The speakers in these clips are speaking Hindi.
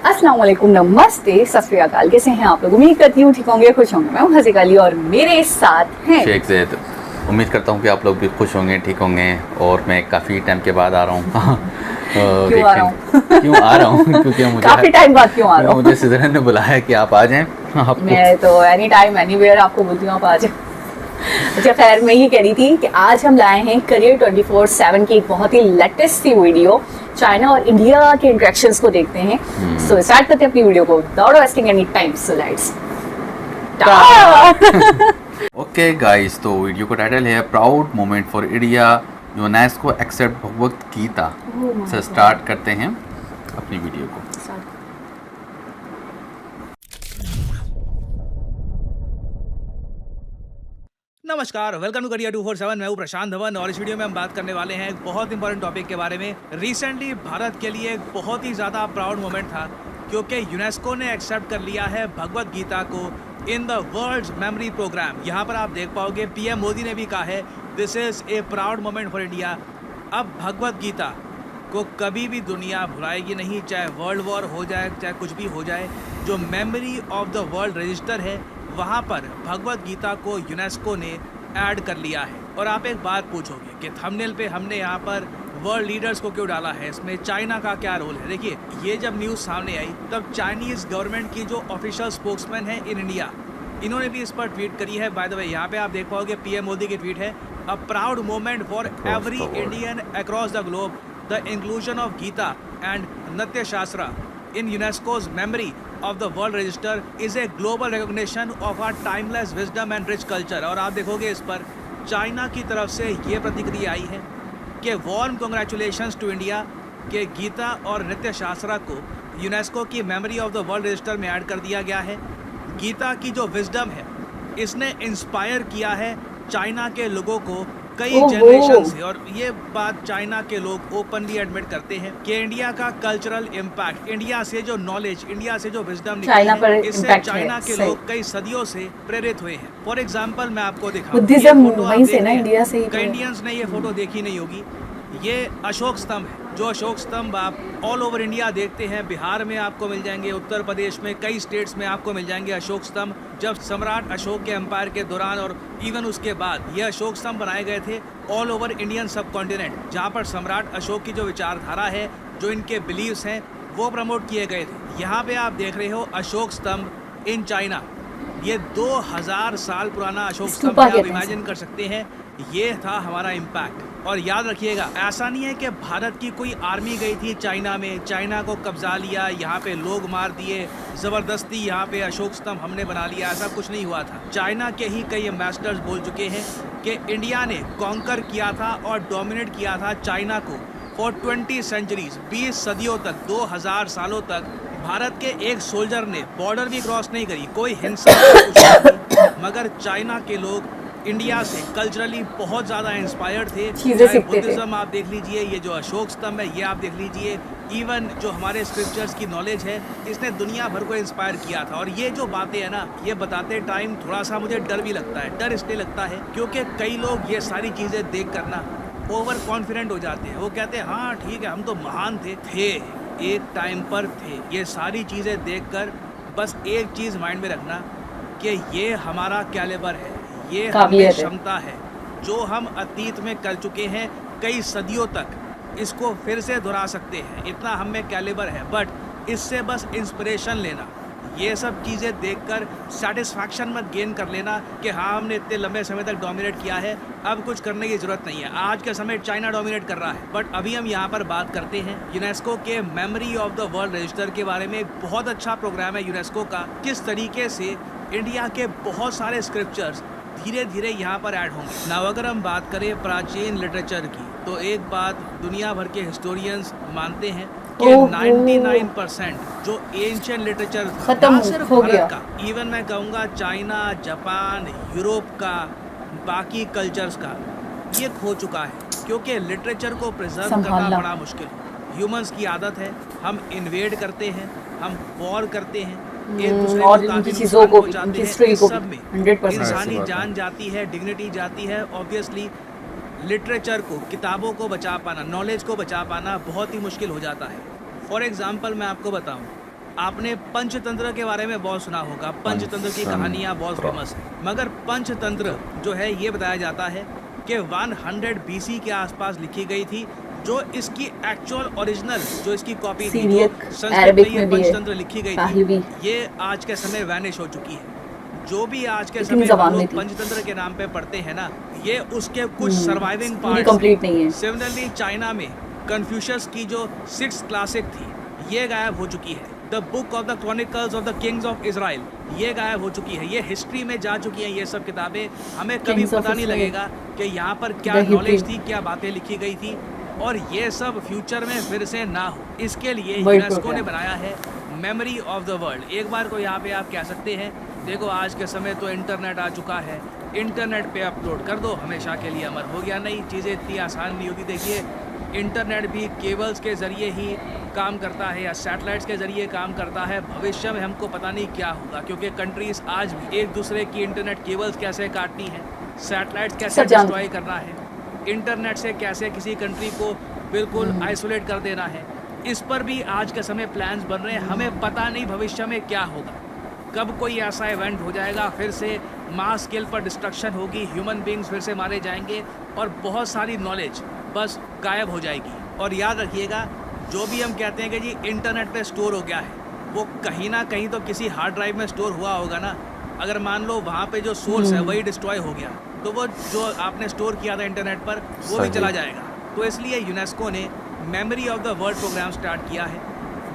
अस्सलाम वालेकुम, नमस्ते, सत श्री अकाल। कैसे हैं आप लोग? उम्मीद करती हूँ ठीक होंगे, खुश होंगे। मैं हूँ हज़ीक अली और मेरे साथ हैं शेख ज़ैद। उम्मीद करता हूँ कि आप लोग भी खुश होंगे, ठीक होंगे। और मैं काफ़ी टाइम के बाद आ रहा हूँ। क्यों आ रहा हूँ? क्यों आ रहा हूँ? क्योंकि मुझे काफी टाइम बाद क्यों आ रहा हूँ? मुझे सिजरन ने बुलाया कि आप आ जाएं। आपको मैं तो एनी टाइम एनीवेयर आपको बोलती हूँ, आप आ जाए। अच्छा, खैर मैं ये कह रही थी कि आज हम लाए हैं करियर 24/7 की एक बहुत ही लेटेस्ट सी वीडियो। चाइना और इंडिया के इंटरेक्शंस को देखते हैं। सो स्टार्ट करते हैं अपनी वीडियो को without wasting any time. So let's okay guys, तो वीडियो का टाइटल है proud moment for India, UNESCO accept Bhagavad Gita. से स्टार्ट करते हैं अपनी वीडियो को। नमस्कार, वेलकम टू करियर 247। मैं हूं प्रशांत धवन और इस वीडियो में हम बात करने वाले हैं एक बहुत इंपॉर्टेंट टॉपिक के बारे में। रिसेंटली भारत के लिए एक बहुत ही ज़्यादा प्राउड मोमेंट था क्योंकि यूनेस्को ने एक्सेप्ट कर लिया है भगवत गीता को in the world's memory programme. यहाँ पर आप देख पाओगे पीएम मोदी ने भी कहा है this is a proud moment for India. अब भगवत गीता को कभी भी दुनिया भुलाएगी नहीं, चाहे वर्ल्ड वॉर हो जाए, चाहे कुछ भी हो जाए। जो memory of the world register है वहाँ पर भगवत गीता को यूनेस्को ने ऐड कर लिया है। और आप एक बात पूछोगे कि थंबनेल पे हमने यहाँ पर वर्ल्ड लीडर्स को क्यों डाला है, इसमें चाइना का क्या रोल है। देखिए, ये जब न्यूज़ सामने आई तब चाइनीज़ गवर्नमेंट की जो ऑफिशियल स्पोक्समैन है इन इंडिया, इन्होंने भी इस पर ट्वीट करी है। बाय द वे, यहाँ पे आप देख पाओगे पीएम मोदी की ट्वीट है, a proud moment for every Indian across the globe, the inclusion of Gita and Nritya Shastra in UNESCO's memory of the world register is a global recognition of our timeless wisdom and rich culture। और आप देखोगे इस पर चाइना की तरफ से ये प्रतिक्रिया आई है कि वार्म कांग्रेचुलेशंस टू इंडिया के गीता और नृत्य शास्त्रा को यूनेस्को की memory of the world register में ऐड कर दिया गया है। गीता की जो विजडम है इसने इंस्पायर किया है चाइना के लोगों को कई जनरेशन से। और ये बात चाइना के लोग ओपनली एडमिट करते हैं कि इंडिया का कल्चरल इम्पैक्ट, इंडिया से जो नॉलेज, इंडिया से जो विजडम निकली है, इससे चाइना के लोग कई सदियों से प्रेरित हुए हैं। फॉर एग्जांपल मैं आपको दिखाऊं, कई इंडियंस ने ये फोटो देखी नहीं होगी। ये अशोक स्तंभ है। जो अशोक स्तंभ आप ऑल ओवर इंडिया देखते हैं, बिहार में आपको मिल जाएंगे, उत्तर प्रदेश में, कई स्टेट्स में आपको मिल जाएंगे अशोक स्तंभ। जब सम्राट अशोक के एम्पायर के दौरान और इवन उसके बाद ये अशोक स्तंभ बनाए गए थे ऑल ओवर इंडियन सब कॉन्टिनेंट, जहाँ पर सम्राट अशोक की जो विचारधारा है, जो इनके बिलीव्स हैं, वो प्रमोट किए गए थे। यहाँ पे आप देख रहे हो अशोक स्तंभ इन चाइना। ये 2000 साल पुराना अशोक स्तंभ है। आप इमेजिन कर सकते हैं, ये था हमारा इम्पैक्ट। और याद रखिएगा, ऐसा नहीं है कि भारत की कोई आर्मी गई थी चाइना में, चाइना को कब्जा लिया, यहाँ पे लोग मार दिए, ज़बरदस्ती यहाँ पे अशोक स्तंभ हमने बना लिया, ऐसा कुछ नहीं हुआ था। चाइना के ही कई एम्बेसडर्स बोल चुके हैं कि इंडिया ने कॉन्कर किया था और डोमिनेट किया था चाइना को फॉर 20 सेंचुरीज, 20 सदियों तक, 2000 सालों तक। भारत के एक सोल्जर ने बॉर्डर भी क्रॉस नहीं करी, कोई हिंसा नहीं, मगर चाइना के लोग इंडिया से कल्चरली बहुत ज़्यादा इंस्पायर्ड थे। चाहे बुद्धिज्म आप देख लीजिए, ये जो अशोक स्तंभ है ये आप देख लीजिए, इवन जो हमारे स्क्रिप्चर्स की नॉलेज है इसने दुनिया भर को इंस्पायर किया था। और ये जो बातें हैं ना, ये बताते टाइम थोड़ा सा मुझे डर भी लगता है। डर इसलिए लगता है क्योंकि कई लोग ये सारी चीज़ें देख कर ना ओवर कॉन्फिडेंट हो जाते हैं। वो कहते हैं हाँ ठीक है, हम तो महान थे एक टाइम पर थे। ये सारी चीज़ें देखकर बस एक चीज़ माइंड में रखना कि ये हमारा कैलिबर है, ये हमारी क्षमता है जो हम अतीत में कर चुके हैं कई सदियों तक, इसको फिर से दोहरा सकते हैं। इतना हम में कैलिबर है, बट इससे बस इंस्पिरेशन लेना। ये सब चीज़ें देखकर सेटिस्फैक्शन मत गेन कर लेना कि हाँ हमने इतने लंबे समय तक डोमिनेट किया है, अब कुछ करने की ज़रूरत नहीं है। आज के समय चाइना डोमिनेट कर रहा है, बट अभी हम यहाँ पर बात करते हैं यूनेस्को के memory of the world register के बारे में। एक बहुत अच्छा प्रोग्राम है यूनेस्को का, किस तरीके से इंडिया के बहुत सारे स्क्रिप्चर्स धीरे धीरे यहाँ पर ऐड होंगे। नाउ अगर हम बात करें प्राचीन लिटरेचर की, तो एक बात दुनिया भर के हिस्टोरियंस मानते हैं कि 99% जो एंशिएंट लिटरेचर था, सिर्फ भारत का, इवन मैं कहूँगा चाइना, जापान, यूरोप का, बाकी कल्चर्स का, ये खो चुका है क्योंकि लिटरेचर को प्रिजर्व करना बड़ा मुश्किल है। ह्यूमंस की आदत है, हम इन्वेड करते हैं, हम वॉर करते हैं, एक दूसरे को काफी नुकसान पहुंचाते हैं। सब में इंसानी जान जाती है, डिग्निटी जाती है। ऑब्वियसली लिटरेचर को, किताबों को बचा पाना, नॉलेज को बचा पाना बहुत ही मुश्किल हो जाता है। फॉर एग्जांपल मैं आपको बताऊं, आपने पंचतंत्र के बारे में बहुत सुना होगा। पंचतंत्र की कहानियाँ बहुत फेमस है, मगर पंचतंत्र जो है ये बताया जाता है कि 100 BC के आसपास लिखी गई थी। जो इसकी एक्चुअल ओरिजिनल जो इसकी कॉपी थी, जो संस्कृत में ये पंचतंत्र लिखी गई थी, ये आज के समय वैनिश हो चुकी है। जो भी आज के समय हम लोग पंचतंत्र के नाम पे पढ़ते हैं ना, ये उसके कुछ सर्वाइविंग पार्ट्स कंप्लीट नहीं है। सिमिलरली चाइना में कन्फ्यूशियस की जो 6th क्लासिक थी, ये गायब हो चुकी है। The book of the chronicles of the Kings of Israel, ये गायब हो चुकी है। ये हिस्ट्री में जा चुकी हैं ये सब किताबें। हमें कभी पता नहीं लगेगा कि यहाँ पर क्या नॉलेज थी, क्या बातें लिखी गई थी, और ये सब फ्यूचर में फिर से ना हो, इसके लिए यूनेस्को ने बनाया है मेमोरी ऑफ द वर्ल्ड। एक बार को यहाँ पे आप कह सकते हैं, देखो आज के समय तो इंटरनेट आ चुका है, इंटरनेट पे अपलोड कर दो, हमेशा के लिए अमर हो गया। नहीं, चीज़ें इतनी आसान नहीं होती। देखिए, इंटरनेट भी केबल्स के ज़रिए ही काम करता है या सैटेलाइट्स के ज़रिए काम करता है। भविष्य में हमको पता नहीं क्या होगा, क्योंकि कंट्रीज़ आज भी एक दूसरे की इंटरनेट केबल्स कैसे काटनी है, सैटेलाइट्स कैसे डिस्ट्रॉय करना है, इंटरनेट से कैसे किसी कंट्री को बिल्कुल आइसोलेट कर देना है, इस पर भी आज के समय प्लान्स बन रहे हैं। हमें पता नहीं भविष्य में क्या होगा, कब कोई ऐसा इवेंट हो जाएगा, फिर से मास स्केल पर डिस्ट्रक्शन होगी, ह्यूमन बींग्स फिर से मारे जाएंगे और बहुत सारी नॉलेज बस गायब हो जाएगी। और याद रखिएगा, जो भी हम कहते हैं कि जी इंटरनेट पे स्टोर हो गया है, वो कहीं ना कहीं तो किसी हार्ड ड्राइव में स्टोर हुआ होगा ना। अगर मान लो वहाँ पे जो सोर्स है वही डिस्ट्रॉय हो गया, तो वो जो आपने स्टोर किया था इंटरनेट पर वो भी चला जाएगा। तो इसलिए यूनेस्को ने memory of the world program start किया है,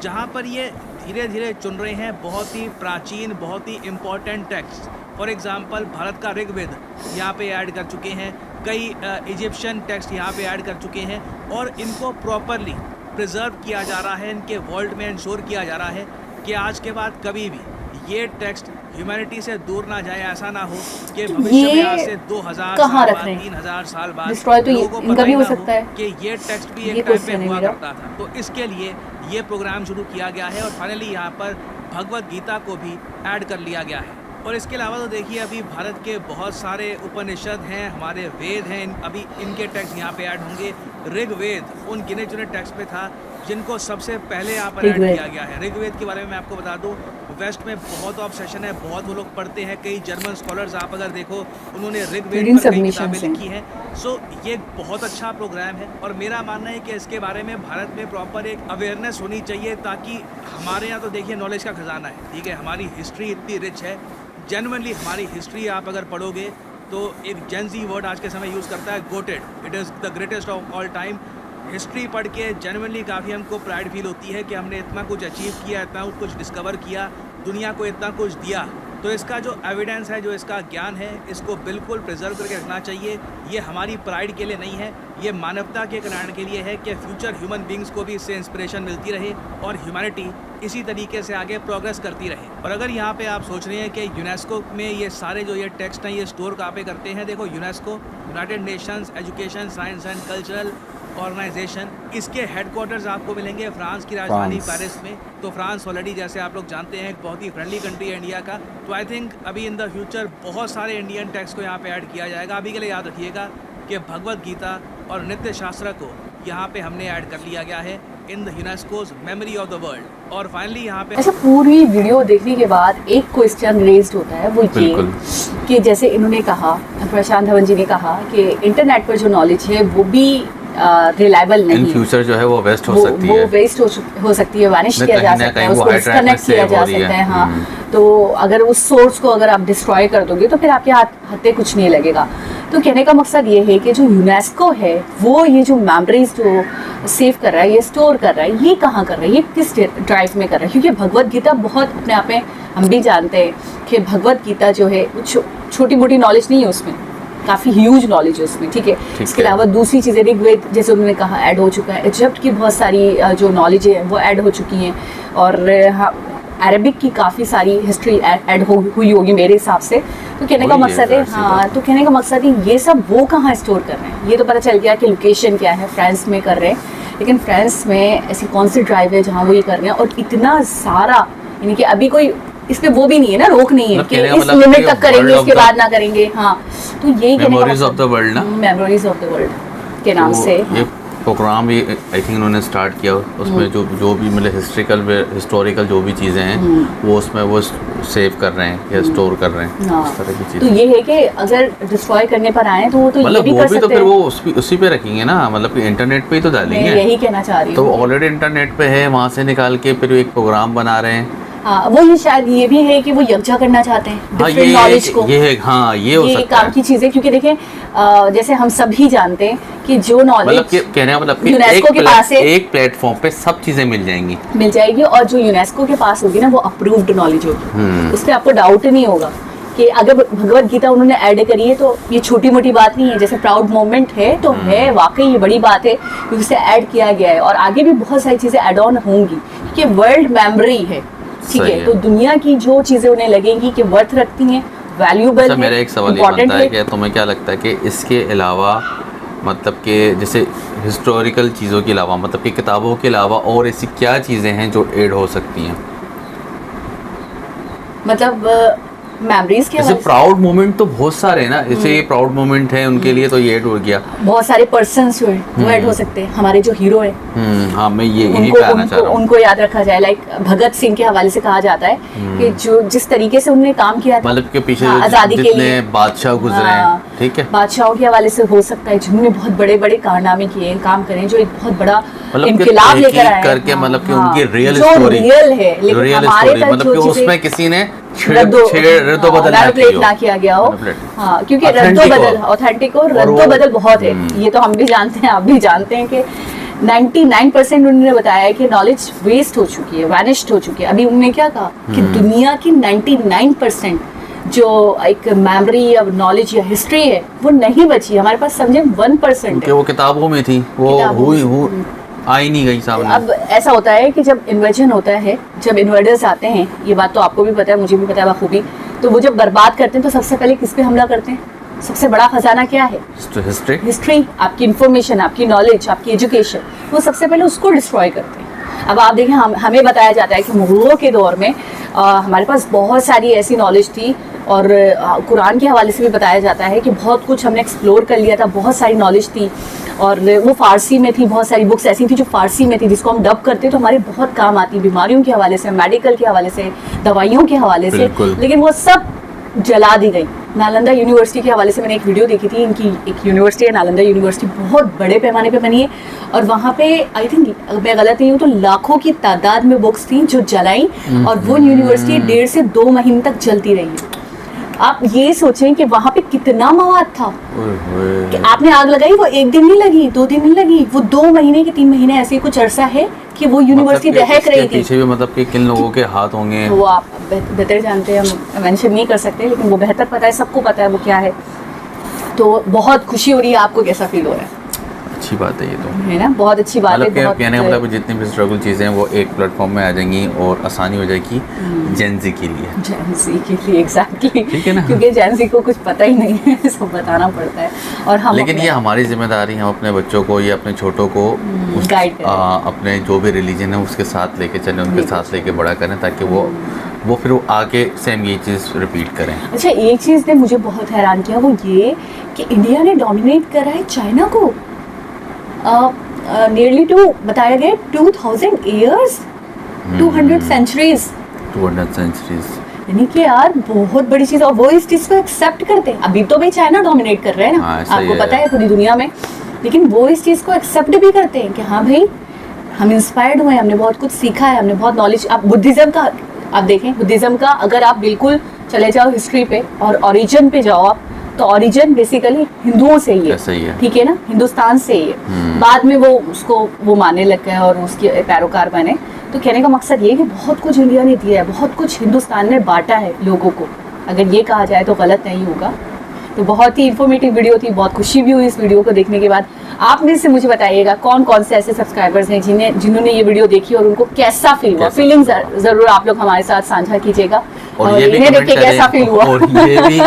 जहाँ पर ये धीरे धीरे चुन रहे हैं बहुत ही प्राचीन, बहुत ही important text. For example, Bharat का ऋग्वेद यहाँ पे ऐड कर चुके हैं, कई इजिप्शियन टेक्स्ट यहाँ पे ऐड कर चुके हैं, और इनको प्रॉपरली प्रिजर्व किया जा रहा है, इनके वर्ल्ड में इंश्योर किया जा रहा है कि आज के बाद कभी भी ये टेक्स्ट ह्यूमैनिटी से दूर ना जाए। ऐसा ना हो कि भविष्य में आज से 2000 साल बाद, 3000 साल बाद लोगों को पता ही ना हो कि ये टेक्स्ट भी एक टाइम पे हुआ करता था। तो इसके लिए ये प्रोग्राम शुरू किया गया है, और फाइनली यहाँ पर भगवत गीता को भी ऐड कर लिया गया है। और इसके अलावा तो देखिए, अभी भारत के बहुत सारे उपनिषद हैं, हमारे वेद हैं, अभी इनके टेक्स्ट यहाँ पे ऐड होंगे। ऋग्वेद उन गिने चुने टेक्स्ट पे था जिनको सबसे पहले यहाँ पर ऐड किया गया है। ऋग्वेद के बारे में मैं आपको बता दूं, वेस्ट में बहुत ऑब्सेशन है, बहुत वो लोग पढ़ते हैं। कई जर्मन स्कॉलर्स आप अगर देखो, उन्होंने ऋग्वेद पर कई किताबें लिखी हैं। सो ये बहुत अच्छा प्रोग्राम है, और मेरा मानना है कि इसके बारे में भारत में प्रॉपर एक अवेयरनेस होनी चाहिए, ताकि हमारे यहाँ तो देखिए नॉलेज का खजाना है, ठीक है, हमारी हिस्ट्री इतनी रिच है। जेन्युइनली हमारी हिस्ट्री आप अगर पढ़ोगे तो एक जेनजी वर्ड आज के समय यूज़ करता है, GOATed, it is the greatest of all time. History पढ़ के जेन्युइनली काफ़ी हमको प्राइड फील होती है कि हमने इतना कुछ अचीव किया, इतना कुछ डिस्कवर किया, दुनिया को इतना कुछ दिया। तो इसका जो एविडेंस है, जो इसका ज्ञान है, इसको बिल्कुल प्रिजर्व करके रखना चाहिए। ये हमारी प्राइड के लिए नहीं है, ये मानवता के कल्याण के लिए है कि फ्यूचर ह्यूमन बींग्स को भी इससे इंस्पिरेशन मिलती रहे और ह्यूमैनिटी इसी तरीके से आगे प्रोग्रेस करती रहे। और अगर यहाँ पे आप सोच रहे हैं कि यूनेस्को में ये सारे जो ये टेक्स्ट हैं ये स्टोर कहाँ पे करते हैं, देखो UNESCO United Nations education science and cultural organisation, इसके हेडक्वार्टर्स आपको मिलेंगे फ्रांस की राजधानी पेरिस में। तो फ्रांस ऑलरेडी जैसे आप लोग जानते हैं एक बहुत ही फ्रेंडली कंट्री है इंडिया का। तो आई थिंक अभी इन द फ्यूचर बहुत सारे इंडियन टेक्स्ट को यहाँ पे ऐड किया जाएगा। अभी के लिए याद रखिएगा कि भगवत गीता और नित्य शास्त्र को यहाँ पे हमने ऐड कर लिया गया है in the UNESCO's memory of the world. और फाइनली यहाँ पे ऐसा पूरी वीडियो देखने के बाद एक क्वेश्चन रेज्ड होता है, वो ये कि जैसे इन्होंने कहा, प्रशांत धवन जी ने कहा कि इंटरनेट पर जो नॉलेज है वो भी रिलायबल नहीं है। इन फ्यूचर जो है वो वेस्ट हो सकती है, वो वेस्ट हो सकती है, वैनिश किया जा सकता है, उसको डिस्कनेक्ट किया जा सकता है। हाँ, तो अगर उस सोर्स को अगर आप डिस्ट्रॉय कर दोगे तो फिर आपके हाथे कुछ नहीं लगेगा। तो कहने का मकसद ये है कि जो यूनेस्को है वो ये जो मेमोरीज जो सेव कर रहा है, ये स्टोर कर रहा है, ये कहाँ कर रहा है, ये किस ड्राइव में कर रहा है? क्योंकि भगवत गीता बहुत अपने आप में हम भी जानते हैं कि भगवत गीता जो है छोटी मोटी नॉलेज नहीं है उसमें, काफ़ी ह्यूज नॉलेज है उसमें, ठीक है। इसके अलावा दूसरी चीज़ें ऋग्वेद जैसे उन्होंने कहा ऐड हो चुका है, इजिप्ट की बहुत सारी जो नॉलेज है वो ऐड हो चुकी हैं, और अरबिक की काफ़ी सारी हिस्ट्री ऐड हुई होगी मेरे हिसाब से। तो कहने का मकसद है, हाँ, तो कहने का मकसद है ये सब वो कहाँ स्टोर कर रहे हैं। ये तो पता चल गया कि लोकेशन क्या है, फ्रांस में कर रहे हैं, लेकिन फ्रांस में ऐसी कौन सी ड्राइव है जहाँ वो ये कर रहे हैं, और इतना सारा, यानी कि अभी कोई इसमें वो भी नहीं है ना, रोक नहीं है कि इस लिमिट तक करेंगे इसके बाद ना करेंगे। हाँ, तो यही मेमोरीज ऑफ द वर्ल्ड ना, मेमोरीज ऑफ द वर्ल्ड के नाम से। प्रोग्राम भी आई थिंक उन्होंने स्टार्ट किया, उसमें जो भी मतलब हिस्टोरिकल जो भी चीज़ें हैं वो उसमें वो सेव कर रहे हैं या स्टोर कर रहे हैं, हाँ। इस तरह की तो चीज़ें। ये है कि अगर डिस्ट्रॉय करने पर आए तो वो तो ये मतलब भी वो कर भी सकते तो फिर हैं। वो उसी पे रखेंगे ना, मतलब कि इंटरनेट पे ही तो मैं डालेंगे। यही कहना चाह रही तो हूँ। ऑलरेडी इंटरनेट पे है, वहाँ से निकाल के फिर एक प्रोग्राम बना रहे हैं। हाँ, वो ये शायद ये भी है कि वो यकजा करना चाहते हैं हाँ डिफरेंट नॉलेज को। ये हाँ ये हो ये सकता काम है। की चीजें, क्योंकि देखें जैसे हम सभी जानते हैं कि जो मतलब नॉलेज कि कहने का मतलब कि यूनेस्को के पास है एक प्लेटफॉर्म पे सब चीजें मिल जाएंगी। मिल जाएगी, और जो यूनेस्को के पास होगी ना वो अप्रूव्ड नॉलेज होगी, उस पर आपको डाउट नहीं होगा कि अगर भगवत गीता उन्होंने ऐड करी है तो ये छोटी मोटी बात नहीं है। जैसे प्राउड मोमेंट है तो है, वाकई ये बड़ी बात है क्योंकि उसे ऐड किया गया है, और आगे भी बहुत सारी चीजें ऐड ऑन होंगी कि वर्ल्ड मेमोरी है, ठीक सही है। है। तो दुनिया की जो चीजें उन्हें लगेंगी कि वर्थ रखती हैं, वैल्यूबल अच्छा, है, मेरा एक सवाल ये इम्पोर्टेंट बनता है है। कि तुम्हें क्या लगता है कि इसके अलावा मतलब कि जैसे हिस्टोरिकल चीज़ों के अलावा, मतलब कि किताबों के अलावा और ऐसी क्या चीज़ें हैं जो ऐड हो सकती हैं? मतलब मेमोरीज के जैसे हवाले से प्राउड मोमेंट तो बहुत सारे हैं ना, जैसे ये प्राउड मोमेंट है उनके लिए तो ये ऐड हो गया। बहुत सारे पर्सन्स जो है वो ऐड हो सकते हैं। हमारे जो हीरो है हाँ, मैं यही उनको पे आना चाह रहा हूँ। उनको याद रखा जाए। लाइक भगत सिंह के हवाले से कहा जाता है कि जो जिस तरीके से उन्होंने काम किया था, मतलब के पीछे हाँ, जो आजादी के जितने लिए बादशाह गुजरे हैं, हाँ, ठीक है। बादशाहों के हवाले से हो सकता है जिन्होंने बहुत बड़े बड़े कारनामे किए हैं, काम करे, जो एक बहुत बड़ा मतलब कि इनकलाब लेकर तहकीक आए करके, हाँ, मतलब कि हाँ, उनकी रियल जो स्टोरी, रियल है, लेकिन रियल हमारे स्टोरी, तक मतलब जो कि चीजें उसमें किसी ने रद्दो-बदल ना किया गया हो। Manipulate। हाँ, क्योंकि Authentic रद्दो-बदल हो। ऑथेंटिक और और वो- रद्दो-बदल बहुत है। ये तो हम भी जानते हैं, आप भी जानते हैं कि 99% उन्होंने बताया है कि नॉलेज वेस्ट हो चुकी है, वैनिश्ड हो चुकी है। अभी उन्होंने क्या कहा कि दुनिया की 99% जो एक मेमोरी या नॉलेज या हिस्ट्री है वो नहीं बची। हमारे पास समझे 1% क्योंकि है। वो किताबों में थी, वो किताबों हुई में। आई नहीं गई सामने। अब ऐसा होता है कि जब इन्वेजन होता है, जब इन्वर्डर्स आते हैं, ये बात तो आपको भी पता है, मुझे भी पता है बखूबी, तो वो जब बर्बाद करते हैं तो सबसे पहले किस पे हमला करते हैं? सबसे बड़ा खजाना क्या है? हिस्ट्री। हिस्ट्री, आपकी इंफॉर्मेशन, आपकी नॉलेज, आपकी एजुकेशन, वो सबसे पहले उसको डिस्ट्रॉय करते हैं। अब आप देखें, हमें बताया जाता है कि मुगलों के दौर में हमारे पास बहुत सारी ऐसी नॉलेज थी, और कुरान के हवाले से भी बताया जाता है कि बहुत कुछ हमने एक्सप्लोर कर लिया था, बहुत सारी नॉलेज थी, और वो फारसी में थी। बहुत सारी बुक्स ऐसी थी जो फारसी में थी, जिसको हम डब करते तो हमारे बहुत काम आती, बीमारियों के हवाले से, मेडिकल के हवाले से, दवाइयों के हवाले से, लेकिन वो सब जला दी गई। नालंदा यूनिवर्सिटी के हवाले से मैंने एक वीडियो देखी थी, इनकी एक यूनिवर्सिटी है नालंदा यूनिवर्सिटी, बहुत बड़े पैमाने पे बनी है, और वहाँ पे आई थिंक, अगर मैं गलत नहीं हूँ तो लाखों की तादाद में बुक्स थी जो जलाई, और वो यूनिवर्सिटी 1.5 से 2 महीने तक चलती रही। आप ये सोचें कि वहाँ पे कितना मवाद था कि आपने आग लगाई, वो 1 दिन नहीं लगी, 2 दिन नहीं लगी, वो 2 महीने के 3 महीने ऐसे कुछ अरसा है कि वो यूनिवर्सिटी दहक रही थी। पीछे भी मतलब कि किन लोगों के हाथ होंगे वो आप बेहतर जानते हैं, हम मेंशन नहीं कर सकते, लेकिन वो बेहतर पता है, सबको पता है वो क्या है। तो बहुत खुशी हो रही है। आपको कैसा फील हो रहा है? अच्छी बात है ये तो, है ना, बहुत अच्छी बात है। मतलब बहुत कहने का मतलब जितनी भी स्ट्रगल चीज़ें हैं वो एक प्लेटफॉर्म में आ जाएंगी और आसानी हो जाएगी जेंजी के लिए। जेंजी के लिए एग्जैक्टली, ठीक है ना, क्योंकि जेंजी को कुछ पता ही नहीं है, सब बताना पड़ता है। और हम लेकिन ये हमारी जिम्मेदारी है, हम अपने बच्चों को या अपने छोटों को गाइड करें, अपने जो भी रिलीजन है उसके साथ लेके चलें, उनके साथ लेके बड़ा करें, ताकि वो फिर वो आके सेम ये चीज़ रिपीट करें। अच्छा, एक चीज़ ने मुझे बहुत हैरान किया, वो ये कि इंडिया ने डोमिनेट करा है चाइना को। नियरली बताया गया 2000 ईयर्स, 200 सेंचुरीज, 200 सेंचुरीज, यानी कि यार बहुत बड़ी चीज़। और वो इस चीज़ को एक्सेप्ट करते हैं। अभी तो भाई चाइना डोमिनेट कर रहा है ना, आपको पता है, पूरी दुनिया में, लेकिन वो इस चीज़ को एक्सेप्ट भी करते हैं कि हाँ भाई, हम इंस्पायर्ड हुए, हमने बहुत कुछ सीखा है, हमने बहुत नॉलेज। आप बुद्धिज़्म का आप देखें, बुद्धिज़्म का अगर आप बिल्कुल चले जाओ हिस्ट्री पे और ओरिजिन पे जाओ आप, तो ओरिजिन बेसिकली हिंदुओं से ही है, ठीक है ना, हिंदुस्तान से ही है। बाद में वो उसको वो मानने लग गए और उसके पैरोकार बने। तो कहने का मकसद ये है कि बहुत कुछ इंडिया ने दिया है, बहुत कुछ हिंदुस्तान ने बांटा है लोगों को, अगर ये कहा जाए तो गलत नहीं होगा। तो बहुत ही इन्फॉर्मेटिव वीडियो थी, बहुत खुशी भी हुई इस वीडियो को देखने के बाद। आप में से मुझे बताइएगा कौन कौन से ऐसे सब्सक्राइबर्स हैं जिन्होंने ये वीडियो देखी और उनको कैसा फील हुआ। फीलिंग्स जरूर आप लोग हमारे साथ साझा कीजिएगा, और ये भी इन्हें देख के कैसा फील हुआ, और ये भी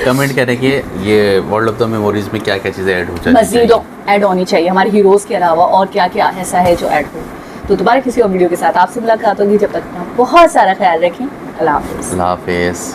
कमेंट करें कि ये वर्ल्ड ऑफ द मेमोरीज में क्या क्या चीज़ें ऐड हो जाती मजीद ऐड होनी चाहिए हमारे हीरोज़ के अलावा, और क्या क्या ऐसा है जो ऐड हो। तो दोबारा किसी और वीडियो के साथ आपसे मुलाकात होगी, जब तक बहुत सारा ख्याल रखें। अल्लाह हाफिज़। अल्लाह हाफिज़।